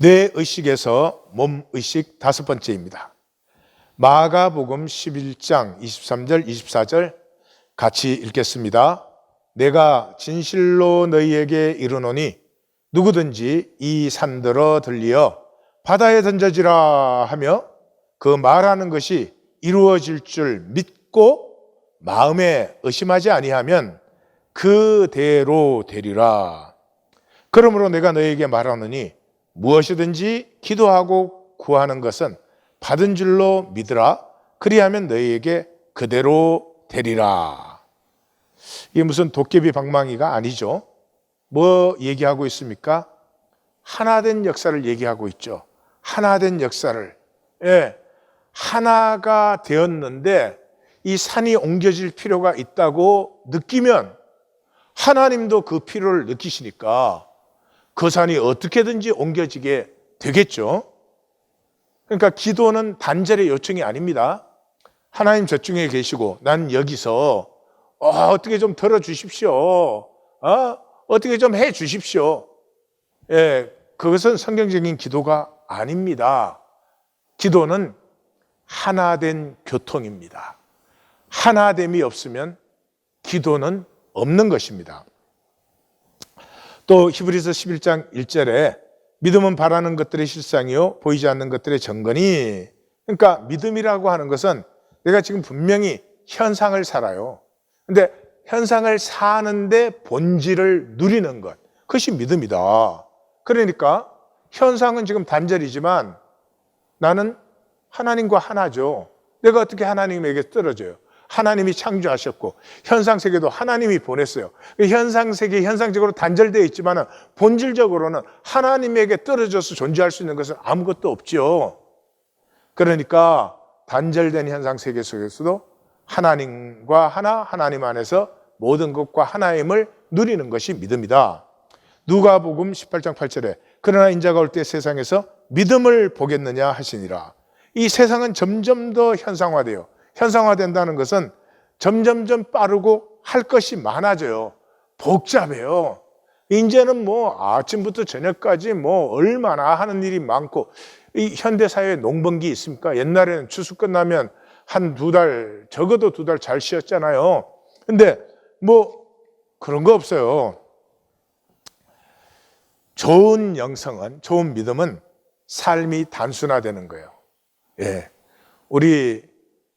뇌의식에서 몸의식 5번째입니다. 마가복음 11장 23절 24절 같이 읽겠습니다. 내가 진실로 너희에게 이르노니 누구든지 이 산들어 들리어 바다에 던져지라 하며 그 말하는 것이 이루어질 줄 믿고 마음에 의심하지 아니하면 그대로 되리라. 그러므로 내가 너희에게 말하노니 무엇이든지 기도하고 구하는 것은 받은 줄로 믿으라. 그리하면 너희에게 그대로 되리라. 이게 무슨 도깨비 방망이가 아니죠. 뭐 얘기하고 있습니까? 하나된 역사를 얘기하고 있죠. 하나된 역사를. 하나가 되었는데 이 산이 옮겨질 필요가 있다고 느끼면 하나님도 그 필요를 느끼시니까 그 산이 어떻게든지 옮겨지게 되겠죠. 그러니까 기도는 단절의 요청이 아닙니다. 하나님 저쪽에 계시고 난 여기서 어떻게 좀 들어주십시오. 어떻게 좀 해주십시오. 그것은 성경적인 기도가 아닙니다. 기도는 하나된 교통입니다. 하나됨이 없으면 기도는 없는 것입니다. 또 히브리서 11장 1절에 믿음은 바라는 것들의 실상이요 보이지 않는 것들의 증거니. 그러니까 믿음이라고 하는 것은 내가 지금 분명히 현상을 살아요. 근데 현상을 사는데 본질을 누리는 것, 그것이 믿음이다. 그러니까 현상은 지금 단절이지만 나는 하나님과 하나죠. 내가 어떻게 하나님에게 떨어져요? 하나님이 창조하셨고 현상세계도 하나님이 보냈어요. 현상세계 현상적으로 단절되어 있지만 본질적으로는 하나님에게 떨어져서 존재할 수 있는 것은 아무것도 없죠. 그러니까 단절된 현상세계 속에서도 하나님과 하나, 하나님 안에서 모든 것과 하나임을 누리는 것이 믿음이다. 누가복음 18장 8절에 그러나 인자가 올 때 세상에서 믿음을 보겠느냐 하시니라. 이 세상은 점점 더 현상화돼요. 현상화된다는 것은 점점점 빠르고 할 것이 많아져요. 복잡해요. 이제는 아침부터 저녁까지 얼마나 하는 일이 많고, 이 현대사회에 농번기 있습니까? 옛날에는 추수 끝나면 한 2달, 적어도 2달 잘 쉬었잖아요. 근데 그런 거 없어요. 좋은 영성은, 좋은 믿음은 삶이 단순화되는 거예요. 우리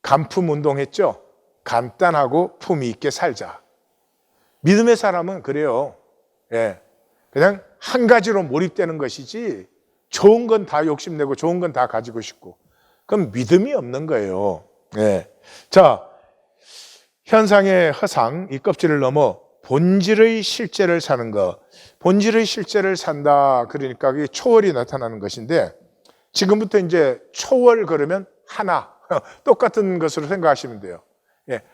간품 운동했죠? 간단하고 품위 있게 살자. 믿음의 사람은 그래요. 그냥 한 가지로 몰입되는 것이지 좋은 건 다 욕심내고 좋은 건 다 가지고 싶고 그럼 믿음이 없는 거예요. 자, 현상의 허상, 이 껍질을 넘어 본질의 실제를 사는 것. 본질의 실제를 산다. 그러니까 그게 초월이 나타나는 것인데 지금부터 이제 초월 그러면 하나. 똑같은 것으로 생각하시면 돼요.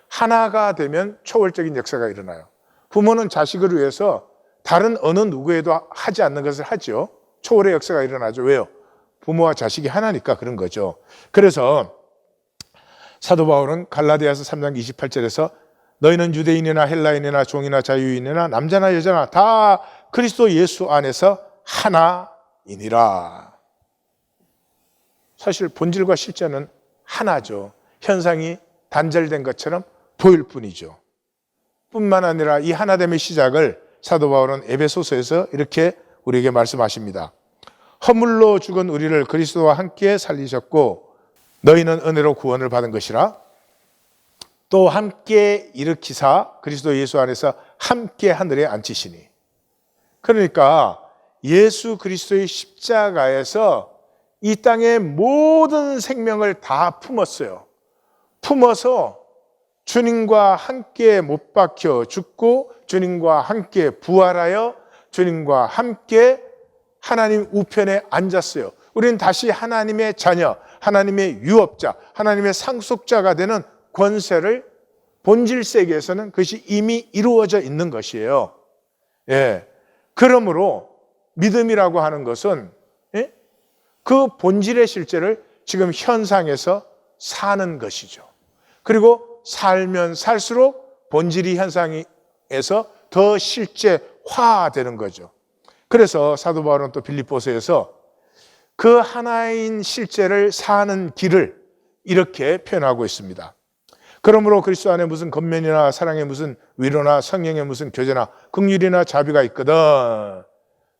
하나가 되면 초월적인 역사가 일어나요. 부모는 자식을 위해서 다른 어느 누구에도 하지 않는 것을 하죠. 초월의 역사가 일어나죠. 왜요? 부모와 자식이 하나니까 그런 거죠. 그래서 사도 바울은 갈라디아서 3장 28절에서 너희는 유대인이나 헬라인이나 종이나 자유인이나 남자나 여자나 다 그리스도 예수 안에서 하나이니라. 사실 본질과 실제는 하나죠. 현상이 단절된 것처럼 보일 뿐이죠. 뿐만 아니라 이 하나됨의 시작을 사도 바울은 에베소서에서 이렇게 우리에게 말씀하십니다. 허물로 죽은 우리를 그리스도와 함께 살리셨고 너희는 은혜로 구원을 받은 것이라. 또 함께 일으키사 그리스도 예수 안에서 함께 하늘에 앉히시니. 그러니까 예수 그리스도의 십자가에서 이 땅의 모든 생명을 다 품었어요. 품어서 주님과 함께 못 박혀 죽고 주님과 함께 부활하여 주님과 함께 하나님 우편에 앉았어요. 우리는 다시 하나님의 자녀, 하나님의 유업자, 하나님의 상속자가 되는 권세를 본질 세계에서는 그것이 이미 이루어져 있는 것이에요. 그러므로 믿음이라고 하는 것은 그 본질의 실제를 지금 현상에서 사는 것이죠. 그리고 살면 살수록 본질이 현상에서 더 실제화되는 거죠. 그래서 사도 바울은 또 빌립보서에서 그 하나인 실제를 사는 길을 이렇게 표현하고 있습니다. 그러므로 그리스도 안에 무슨 겉면이나 사랑에 무슨 위로나 성령에 무슨 교제나 긍휼이나 자비가 있거든.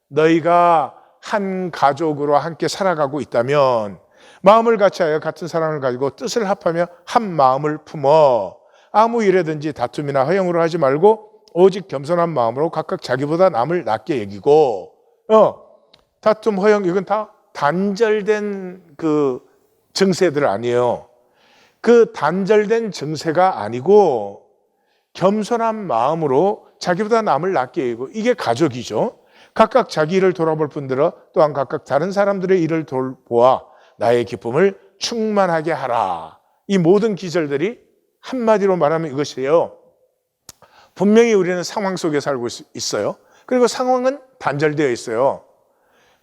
너희가 한 가족으로 함께 살아가고 있다면 마음을 같이하여 같은 사랑을 가지고 뜻을 합하며 한 마음을 품어 아무 일에든지 다툼이나 허영으로 하지 말고 오직 겸손한 마음으로 각각 자기보다 남을 낫게 여기고 다툼, 허영 이건 다 단절된 그 증세들 아니에요. 그 단절된 증세가 아니고 겸손한 마음으로 자기보다 남을 낫게 여기고 이게 가족이죠. 각각 자기 일을 돌아볼 뿐더러 또한 각각 다른 사람들의 일을 돌보아 나의 기쁨을 충만하게 하라. 이 모든 기절들이 한마디로 말하면 이것이에요. 분명히 우리는 상황 속에 살고 있어요. 그리고 상황은 단절되어 있어요.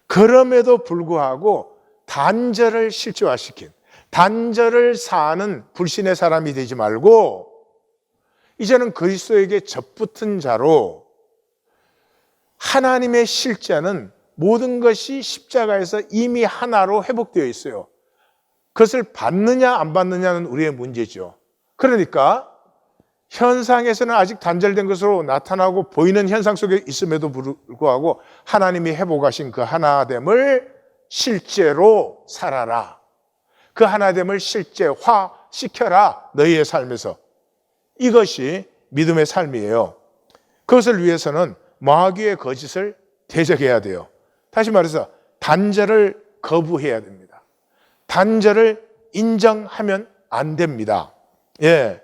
그럼에도 불구하고 단절을 실제화시킨, 단절을 사는 불신의 사람이 되지 말고 이제는 그리스도에게 접붙은 자로 하나님의 실제는 모든 것이 십자가에서 이미 하나로 회복되어 있어요. 그것을 받느냐 안 받느냐는 우리의 문제죠. 그러니까 현상에서는 아직 단절된 것으로 나타나고 보이는 현상 속에 있음에도 불구하고 하나님이 회복하신 그 하나됨을 실제로 살아라. 그 하나됨을 실제화시켜라. 너희의 삶에서. 이것이 믿음의 삶이에요. 그것을 위해서는 마귀의 거짓을 대적해야 돼요. 다시 말해서 단절을 거부해야 됩니다. 단절을 인정하면 안 됩니다. 예,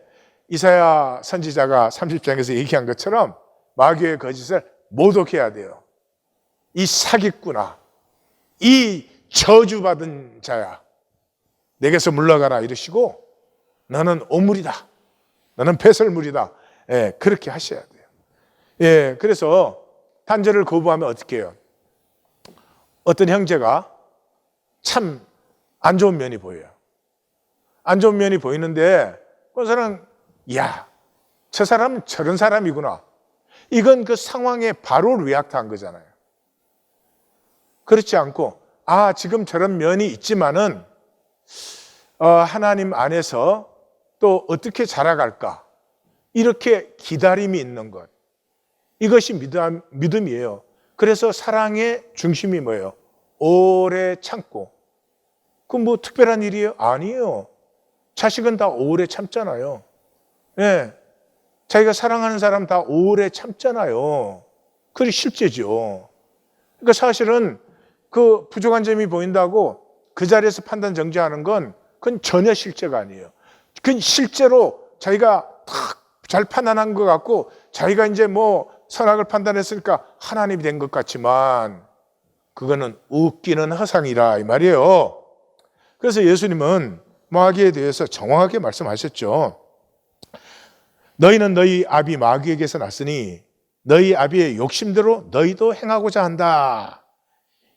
이사야 선지자가 30장에서 얘기한 것처럼 마귀의 거짓을 모독해야 돼요. 이 사기꾼아, 이 저주받은 자야, 내게서 물러가라 이러시고 너는 오물이다, 너는 배설물이다. 예, 그렇게 하셔야 돼요. 예, 그래서 단절을 거부하면 어떻게 해요? 어떤 형제가 참 안 좋은 면이 보여요. 안 좋은 면이 보이는데 그 사람은 야, 저 사람은 저런 사람이구나. 이건 그 상황에 바로 리액트한 거잖아요. 그렇지 않고 지금 저런 면이 있지만은 하나님 안에서 또 어떻게 자라갈까? 이렇게 기다림이 있는 것. 이것이 믿음이에요. 그래서 사랑의 중심이 뭐예요? 오래 참고. 그 뭐 특별한 일이에요? 아니에요. 자식은 다 오래 참잖아요. 예. 자기가 사랑하는 사람 다 오래 참잖아요. 그게 실제죠. 그러니까 사실은 그 부족한 점이 보인다고 그 자리에서 판단 정지하는 건 그건 전혀 실제가 아니에요. 그건 실제로 자기가 잘 판단한 것 같고 자기가 이제 뭐 선악을 판단했으니까 하나님이 된 것 같지만 그거는 웃기는 허상이라 이 말이에요. 그래서 예수님은 마귀에 대해서 정확하게 말씀하셨죠. 너희는 너희 아비 마귀에게서 났으니 너희 아비의 욕심대로 너희도 행하고자 한다.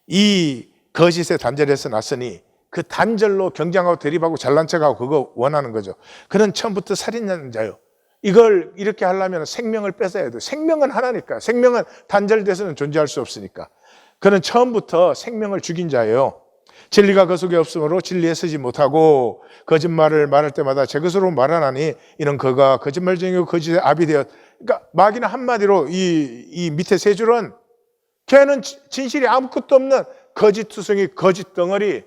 이 거짓의 단절에서 났으니 그 단절로 경쟁하고 대립하고 잘난 척하고 그거 원하는 거죠. 그는 처음부터 살인하는 자요. 이걸 이렇게 하려면 생명을 뺏어야 돼요. 생명은 하나니까. 생명은 단절돼서는 존재할 수 없으니까. 그는 처음부터 생명을 죽인 자예요. 진리가 그 속에 없으므로 진리에 서지 못하고 거짓말을 말할 때마다 제 것으로 말하나니 이는 그가 거짓말쟁이고 거짓의 압이 되었. 그러니까 마귀는 한마디로 이 밑에 세 줄은 걔는 진실이 아무것도 없는 거짓투성이 거짓 덩어리.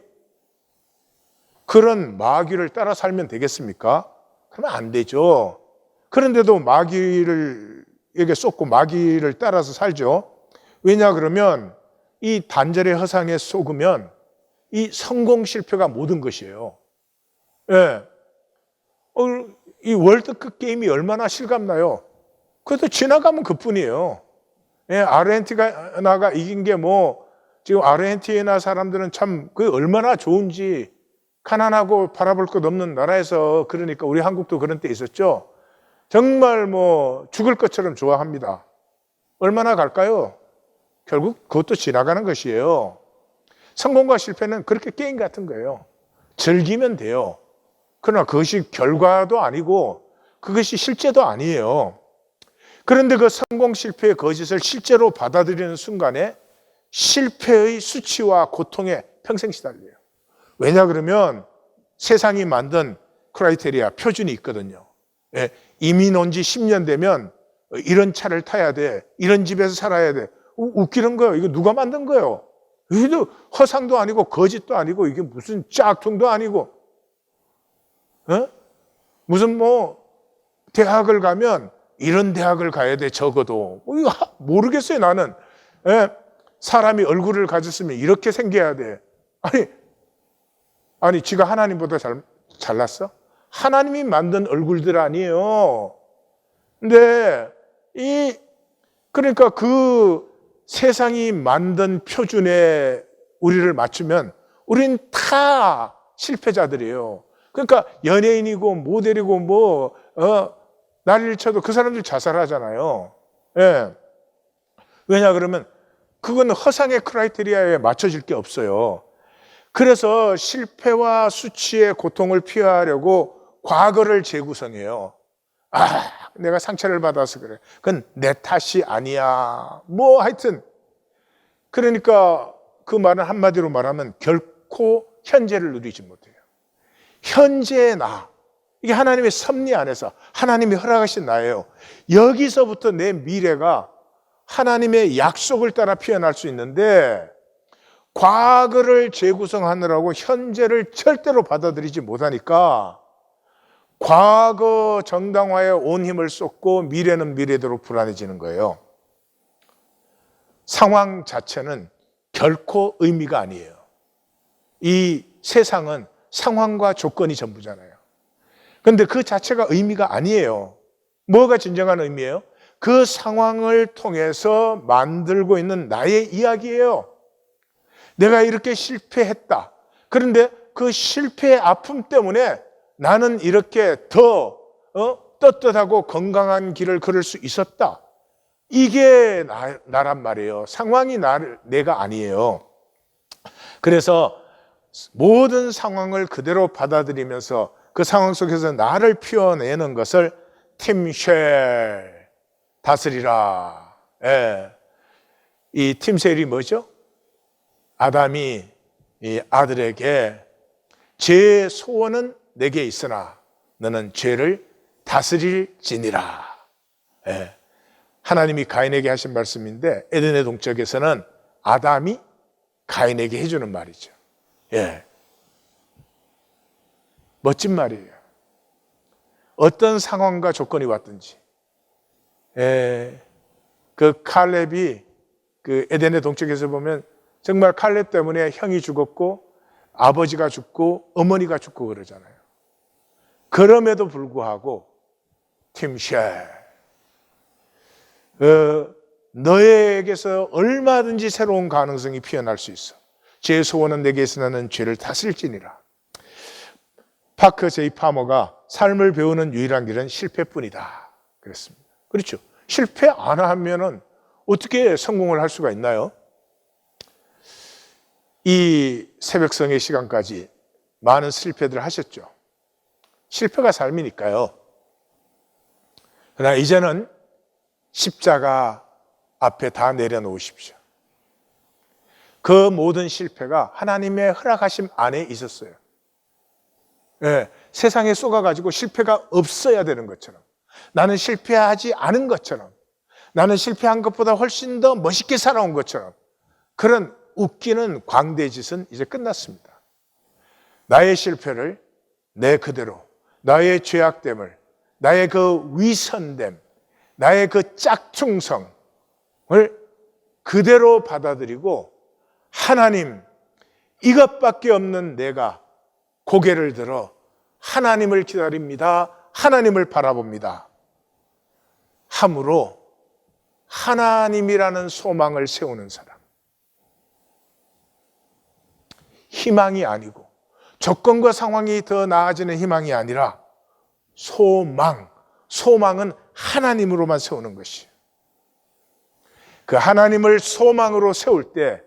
그런 마귀를 따라 살면 되겠습니까? 그러면 안 되죠. 그런데도 마귀에게 쏟고 마귀를 따라서 살죠. 왜냐 그러면 이 단절의 허상에 속으면 이 성공 실패가 모든 것이에요. 예. 이 월드컵 게임이 얼마나 실감나요? 그래도 지나가면 그뿐이에요. 예, 아르헨티나가 이긴 게 지금 아르헨티나 사람들은 참 그 얼마나 좋은지 가난하고 바라볼 것 없는 나라에서 그러니까 우리 한국도 그런 때 있었죠. 정말 죽을 것처럼 좋아합니다. 얼마나 갈까요? 결국 그것도 지나가는 것이에요. 성공과 실패는 그렇게 게임 같은 거예요. 즐기면 돼요. 그러나 그것이 결과도 아니고 그것이 실제도 아니에요. 그런데 그 성공 실패의 거짓을 실제로 받아들이는 순간에 실패의 수치와 고통에 평생 시달려요. 왜냐 그러면 세상이 만든 크라이테리아, 표준이 있거든요. 예, 이민 온 지 10년 되면 이런 차를 타야 돼. 이런 집에서 살아야 돼. 웃기는 거예요. 이거 누가 만든 거예요? 이게 허상도 아니고 거짓도 아니고 이게 무슨 짝퉁도 아니고, 어? 무슨 뭐 대학을 가면 이런 대학을 가야 돼 적어도 이거 모르겠어요 나는. 예? 사람이 얼굴을 가졌으면 이렇게 생겨야 돼. 아니 지가 하나님보다 잘났어? 하나님이 만든 얼굴들 아니에요. 근데 그러니까 그 세상이 만든 표준에 우리를 맞추면 우린 다 실패자들이에요. 그러니까 연예인이고 모델이고 뭐 난리를 쳐도 그 사람들 자살하잖아요. 예. 왜냐 그러면 그건 허상의 크라이테리아에 맞춰질 게 없어요. 그래서 실패와 수치의 고통을 피하려고 과거를 재구성해요. 내가 상처를 받아서 그래. 그건 내 탓이 아니야. 뭐 하여튼 그러니까 그 말은 한마디로 말하면 결코 현재를 누리지 못해요. 현재의 나, 이게 하나님의 섭리 안에서 하나님이 허락하신 나예요. 여기서부터 내 미래가 하나님의 약속을 따라 피어날 수 있는데 과거를 재구성하느라고 현재를 절대로 받아들이지 못하니까 과거 정당화에 온 힘을 쏟고 미래는 미래대로 불안해지는 거예요. 상황 자체는 결코 의미가 아니에요. 이 세상은 상황과 조건이 전부잖아요. 그런데 그 자체가 의미가 아니에요. 뭐가 진정한 의미예요? 그 상황을 통해서 만들고 있는 나의 이야기예요. 내가 이렇게 실패했다. 그런데 그 실패의 아픔 때문에 나는 이렇게 더 떳떳하고 건강한 길을 걸을 수 있었다. 이게 나란 말이에요. 상황이 내가 아니에요. 그래서 모든 상황을 그대로 받아들이면서 그 상황 속에서 나를 피워내는 것을 팀쉘, 다스리라. 예. 이 팀쉘이 뭐죠? 아담이 이 아들에게 제 소원은 내게 있으나 너는 죄를 다스릴지니라. 예. 하나님이 가인에게 하신 말씀인데 에덴의 동쪽에서는 아담이 가인에게 해주는 말이죠. 예. 멋진 말이에요. 어떤 상황과 조건이 왔든지. 예. 그 칼렙이 그 에덴의 동쪽에서 보면 정말 칼렙 때문에 형이 죽었고 아버지가 죽고 어머니가 죽고 그러잖아요. 그럼에도 불구하고 팀쉘, 너에게서 얼마든지 새로운 가능성이 피어날 수 있어. 제 소원은 내게 있으나는 죄를 다스릴지니라. 파커 제이 파머가 삶을 배우는 유일한 길은 실패뿐이다 그랬습니다. 그렇죠. 실패 안 하면은 어떻게 성공을 할 수가 있나요? 이 새벽성의 시간까지 많은 실패들을 하셨죠. 실패가 삶이니까요. 그러나 이제는 십자가 앞에 다 내려놓으십시오. 그 모든 실패가 하나님의 허락하심 안에 있었어요. 네, 세상에 쏘가가지고 실패가 없어야 되는 것처럼, 나는 실패하지 않은 것처럼, 나는 실패한 것보다 훨씬 더 멋있게 살아온 것처럼, 그런 웃기는 광대짓은 이제 끝났습니다. 나의 실패를 내 그대로, 나의 죄악됨을, 나의 그 위선됨, 나의 그 짝퉁성을 그대로 받아들이고 하나님, 이것밖에 없는 내가 고개를 들어 하나님을 기다립니다. 하나님을 바라봅니다. 함으로 하나님이라는 소망을 세우는 사람. 희망이 아니고 조건과 상황이 더 나아지는 희망이 아니라 소망. 소망은 하나님으로만 세우는 것이에요. 그 하나님을 소망으로 세울 때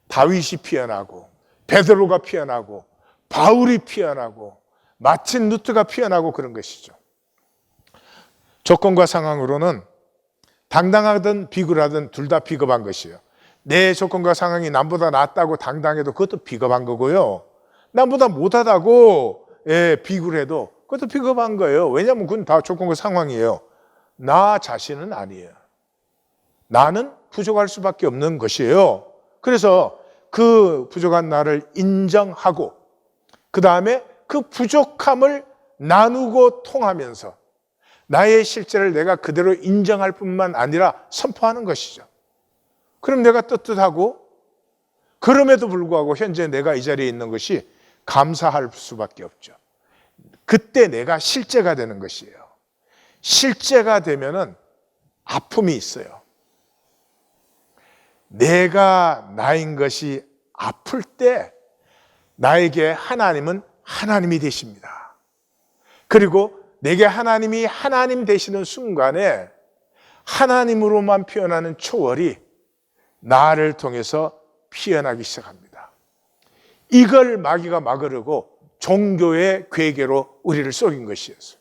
다윗이 피어나고 베드로가 피어나고 바울이 피어나고 마틴 루터가 피어나고 그런 것이죠. 조건과 상황으로는 당당하든 비굴하든 둘 다 비겁한 것이에요. 내 조건과 상황이 남보다 낫다고 당당해도 그것도 비겁한 거고요. 남보다 못하다고 비굴해도 그것도 비겁한 거예요. 왜냐하면 그건 다 조건과 상황이에요. 나 자신은 아니에요. 나는 부족할 수밖에 없는 것이에요. 그래서 그 부족한 나를 인정하고 그 다음에 그 부족함을 나누고 통하면서 나의 실제를 내가 그대로 인정할 뿐만 아니라 선포하는 것이죠. 그럼 내가 떳떳하고 그럼에도 불구하고 현재 내가 이 자리에 있는 것이 감사할 수밖에 없죠. 그때 내가 실제가 되는 것이에요. 실제가 되면은 아픔이 있어요. 내가 나인 것이 아플 때 나에게 하나님은 하나님이 되십니다. 그리고 내게 하나님이 하나님 되시는 순간에 하나님으로만 피어나는 초월이 나를 통해서 피어나기 시작합니다. 이걸 마귀가 막으려고 종교의 괴계로 우리를 속인 것이었어요.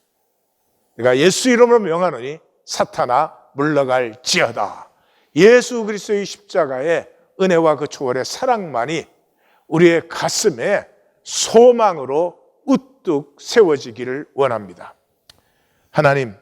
내가 예수 이름으로 명하노니 사탄아 물러갈지어다. 예수 그리스도의 십자가의 은혜와 그 초월의 사랑만이 우리의 가슴에 소망으로 우뚝 세워지기를 원합니다. 하나님,